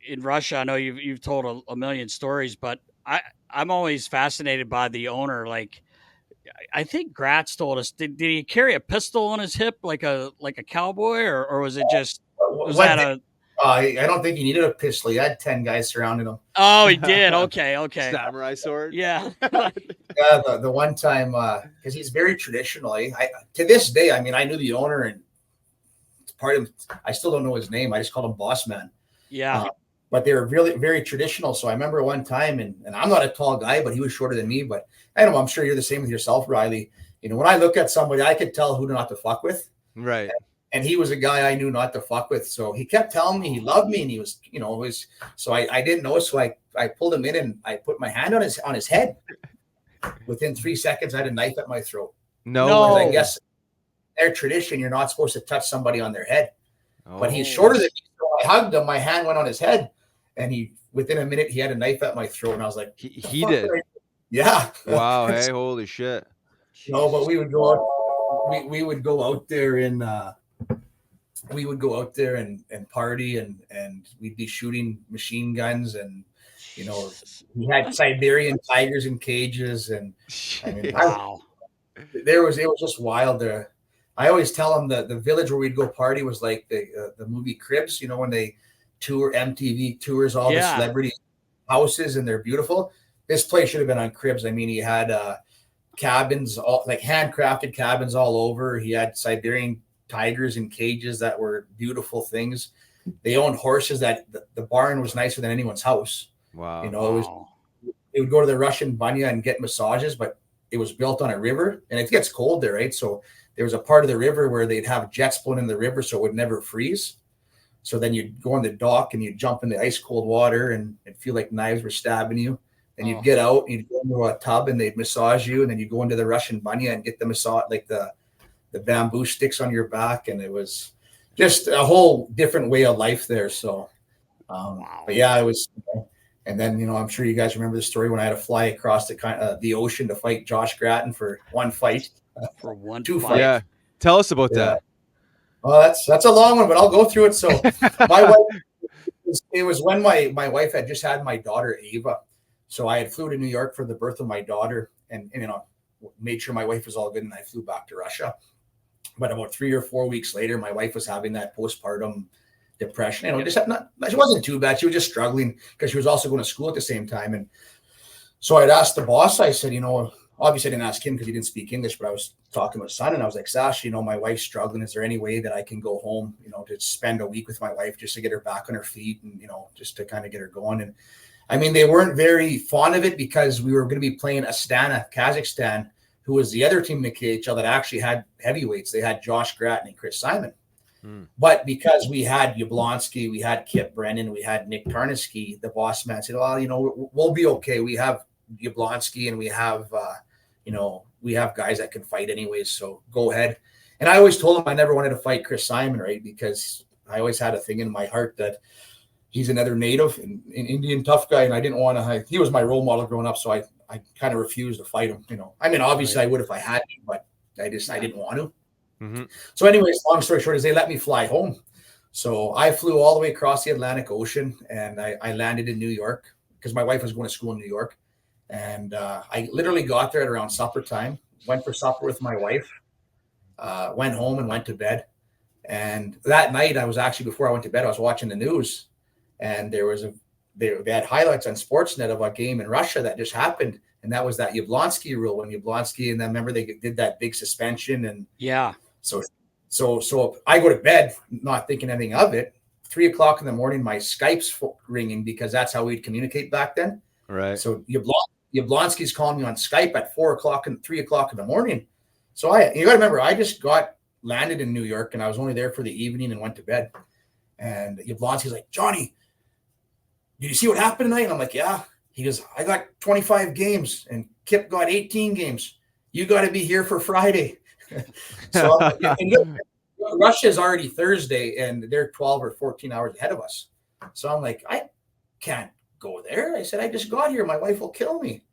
in Russia, I know you've told a million stories, but I'm always fascinated by the owner. Like, I think Gratz told us, did he carry a pistol on his hip like a cowboy, or was it just was One that thing, a I don't think he needed a pistol. He had 10 guys surrounding him. oh, he did. Okay, okay. Samurai sword. Yeah. Yeah, the one time, because he's very traditional. To this day, I mean, I knew the owner, and part of I still don't know his name. I just called him Boss Man. Yeah. Uh, but they were really very traditional. So I remember one time, and I'm not a tall guy, but he was shorter than me. But I don't know. I'm sure you're the same with yourself, Riley. When I look at somebody, I could tell who not to fuck with. Right. And he was a guy I knew not to fuck with. So he kept telling me he loved me, and he was, so I didn't know. So I pulled him in and I put my hand on his head. Within 3 seconds, I had a knife at my throat. No. I guess their tradition, you're not supposed to touch somebody on their head. Oh. But he's shorter than me. So I hugged him. My hand went on his head, and within a minute, he had a knife at my throat. And I was like, he did. Yeah. Wow. Hey, holy shit. No, but we would go out. We would go out there and party, and we'd be shooting machine guns, and we had Siberian tigers in cages, and I mean, wow. it was just wild there. I always tell them that the village where we'd go party was like the movie Cribs, when they MTV tours all the celebrity houses, and they're beautiful. This place should have been on Cribs. I mean, he had cabins, all like handcrafted cabins all over. He had Siberian tigers in cages that were beautiful things. They owned horses that the barn was nicer than anyone's house. Wow. They would go to the Russian banya and get massages, but it was built on a river, and it gets cold there, right? So there was a part of the river where they'd have jets blown in the river so it would never freeze. So then you'd go on the dock and you'd jump in the ice cold water and it'd feel like knives were stabbing you. And you'd get out and you'd go into a tub and they'd massage you. And then you'd go into the Russian banya and get the massage, like the bamboo sticks on your back. And it was just a whole different way of life there. So, but yeah, it was. And then, I'm sure you guys remember the story when I had to fly across the ocean to fight Josh Gratton for one fight. For one two fight. fights. Yeah. Tell us about that. Well, that's a long one, but I'll go through it. So my wife, it was when my wife had just had my daughter, Ava. So I had flew to New York for the birth of my daughter and made sure my wife was all good. And I flew back to Russia. But about 3 or 4 weeks later, my wife was having that postpartum depression. She wasn't too bad. She was just struggling because she was also going to school at the same time. And so I'd asked the boss, I said, obviously I didn't ask him because he didn't speak English, but I was talking to his son and I was like, Sash, my wife's struggling. Is there any way that I can go home, to spend a week with my wife just to get her back on her feet and, just to kind of get her going? And I mean, they weren't very fond of it because we were going to be playing Astana, Kazakhstan, who was the other team in the KHL that actually had heavyweights. They had Josh Gratton and Chris Simon. But because we had Yablonsky, we had Kip Brennan, we had Nick Tarnowski, the boss man said, well, we'll be okay. We have Yablonsky and we have guys that can fight anyways. So go ahead. And I always told him I never wanted to fight Chris Simon, right? Because I always had a thing in my heart that he's another native and an Indian tough guy. And I didn't want to, he was my role model growing up. So I kind of refused to fight him, I mean, obviously I would if I had to, but I didn't want to. Mm-hmm. So anyways, long story short is they let me fly home. So I flew all the way across the Atlantic Ocean and I landed in New York because my wife was going to school in New York. And I literally got there at around supper time, went for supper with my wife, went home and went to bed. And that night I was actually, before I went to bed, I was watching the news and they had highlights on Sportsnet of a game in Russia that just happened. And that was that Yablonsky rule when Yablonsky, and then remember they did that big suspension. And yeah. So I go to bed, not thinking anything of it. 3 o'clock in the morning, my Skype's ringing because that's how we'd communicate back then. Right. So Yablonsky's calling me on Skype at 4 o'clock and 3 o'clock in the morning. So you got to remember, I just landed in New York and I was only there for the evening and went to bed. And Yablonsky's like, Johnny, did you see what happened tonight? And I'm like, yeah. He goes, I got 25 games and Kip got 18 games. You got to be here for Friday. So Russia is already Thursday and they're 12 or 14 hours ahead of us. So I'm like, I can't go there. I said, I just got here. My wife will kill me.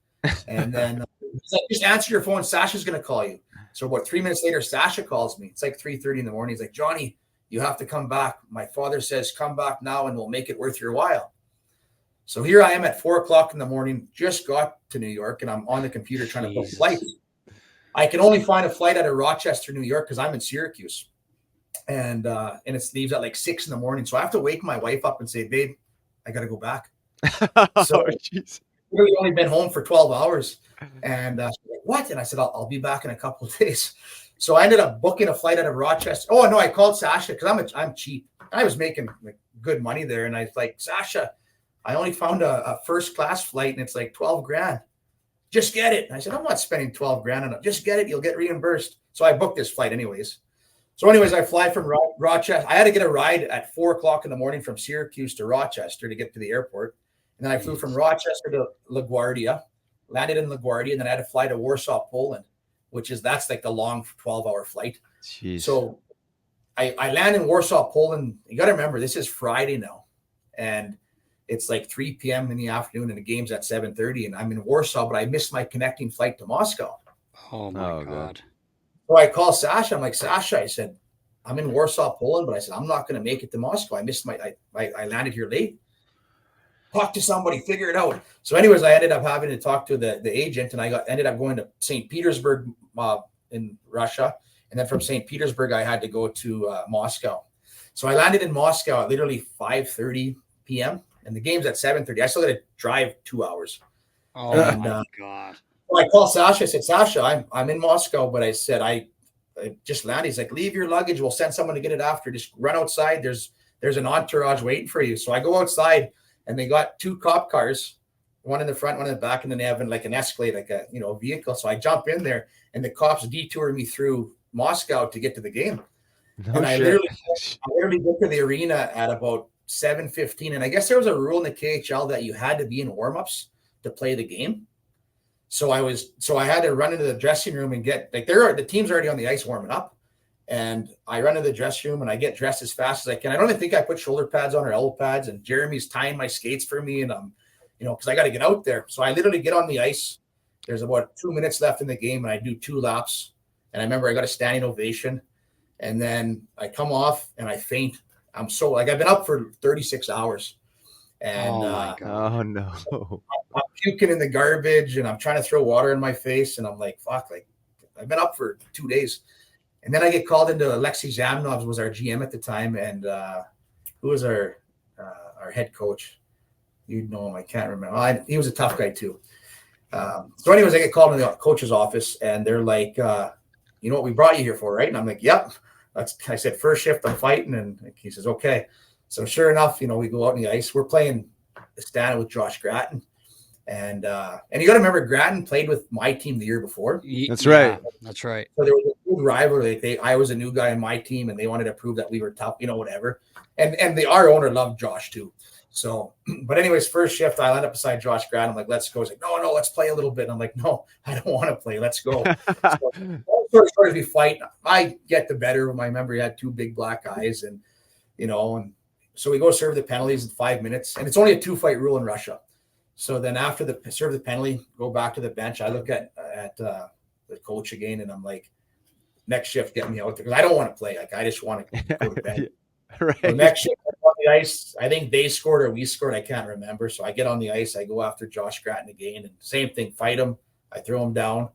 And then he's like, just answer your phone. Sasha's going to call you. So about 3 minutes later, Sasha calls me. It's like 3:30 in the morning. He's like, Johnny, you have to come back. My father says, come back now and we'll make it worth your while. So here I am at 4:00 in the morning, just got to New York, and I'm on the computer trying to book flights. I can only find a flight out of Rochester, New York, because I'm in Syracuse. And it leaves at like 6 in the morning. So I have to wake my wife up and say, babe, I got to go back. So I've really only been home for 12 hours. And she's like, what? And I said, I'll be back in a couple of days. So I ended up booking a flight out of Rochester. Oh, no, I called Sasha because I'm cheap. I was making like good money there. And I was like, Sasha, I only found a first class flight and it's like 12 grand. Just get it. And I said, I'm not spending 12 grand on it. Just get it. You'll get reimbursed. So I booked this flight anyways. So anyways, I fly from Rochester. I had to get a ride at 4:00 in the morning from Syracuse to Rochester to get to the airport. And then I flew from Rochester to LaGuardia, landed in LaGuardia, and then I had to fly to Warsaw, Poland, that's like the long 12-hour flight. Jeez. So I land in Warsaw, Poland. You got to remember, this is Friday now. And it's like 3 p.m. in the afternoon, and the game's at 7:30, and I'm in Warsaw, but I missed my connecting flight to Moscow. Oh, my God. So I called Sasha. I'm like, Sasha, I said, I'm in Warsaw, Poland, but I said, I'm not going to make it to Moscow. I missed I landed here late. Talk to somebody, figure it out. So anyways, I ended up having to talk to the agent, and ended up going to St. Petersburg in Russia. And then from St. Petersburg, I had to go to Moscow. So I landed in Moscow at literally 5:30 p.m. and the game's at 7:30. I still got to drive 2 hours. Oh, my God. I called Sasha. I said, Sasha, I'm in Moscow, but I said, I just landed. He's like, leave your luggage. We'll send someone to get it after. Just run outside. There's an entourage waiting for you. So I go outside, and they got 2 cop cars, one in the front, one in the back, and then they have like an Escalade, like a vehicle. So I jump in there, and the cops detour me through Moscow to get to the game. And I literally get to the arena at about 7:15. And I guess there was a rule in the KHL that you had to be in warmups to play the game. So I had to run into the dressing room and get the team's already on the ice warming up. And I run to the dressing room and I get dressed as fast as I can. I don't even think I put shoulder pads on or elbow pads, and Jeremy's tying my skates for me. And because I got to get out there. So I literally get on the ice. There's about 2 minutes left in the game, and I do 2 laps. And I remember I got a standing ovation, and then I come off and I faint. I've been up for 36 hours. And my God. Oh no. I'm puking in the garbage, and I'm trying to throw water in my face, and I'm like, fuck, I've been up for 2 days. And then I get called into Alexei Zamnov, was our GM at the time, and who was our head coach? You'd know him. I can't remember. He was a tough guy too. So anyways, I get called into the coach's office, and they're like, you know what we brought you here for, right? And I'm like, yep. I said, first shift, I'm fighting. And he says, okay. So sure enough, we go out on the ice. We're playing Stanley with Josh Gratton. And you got to remember, Gratton played with my team the year before. That's right. That's right. So there was a good rivalry. I was a new guy on my team, and they wanted to prove that we were tough, whatever. And our owner loved Josh too. So, but anyways, first shift, I land up beside Josh Gratton. I'm like, let's go. He's like, no, let's play a little bit. And I'm like, no, I don't want to play. Let's go. So, as we fight, I get the better of him. I remember he had 2 big black eyes, and and so we go serve the penalties in 5 minutes, and it's only a 2-fight rule in Russia. So then after serve the penalty, go back to the bench. I look at the coach again, and I'm like, next shift, get me out there, because I don't want to play. I just want to go to bed. Right. So next shift on the ice, I think they scored or we scored. I can't remember. So I get on the ice. I go after Josh Gratton again, and same thing. Fight him. I throw him down,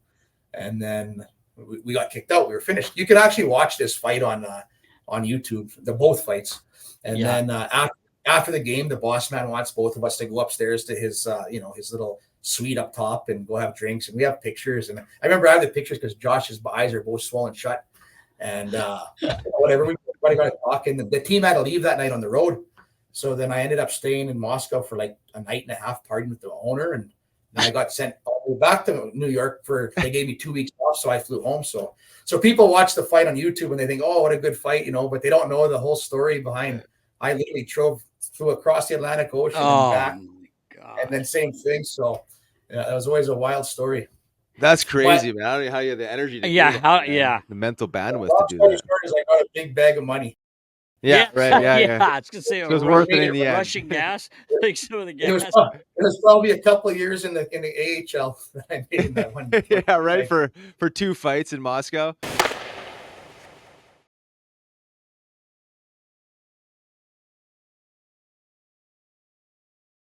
and then we got kicked out. We were finished. You can actually watch this fight on YouTube, both fights. And then after the game, the boss man wants both of us to go upstairs to his his little suite up top and go have drinks. And we have pictures. And I remember I have the pictures because Josh's eyes are both swollen shut. And whatever, we got to talk. And the team had to leave that night on the road. So then I ended up staying in Moscow for like a night and a half, partying with the owner. And I got sent all the way back to New York they gave me 2 weeks off. So I flew home. So people watch the fight on YouTube and they think, oh, what a good fight, but they don't know the whole story behind. I literally flew across the Atlantic Ocean and back. God. And then same thing. So it was always a wild story. That's crazy, man. I don't know how you have the energy to do that, the mental bandwidth to do that. Is I got a big bag of money. Yeah, right. Yeah. I was gonna say it was worth it in the end. Russian gas, like some of the gas. It was probably a couple of years in the AHL that I made that one. Yeah, right. For 2 fights in Moscow.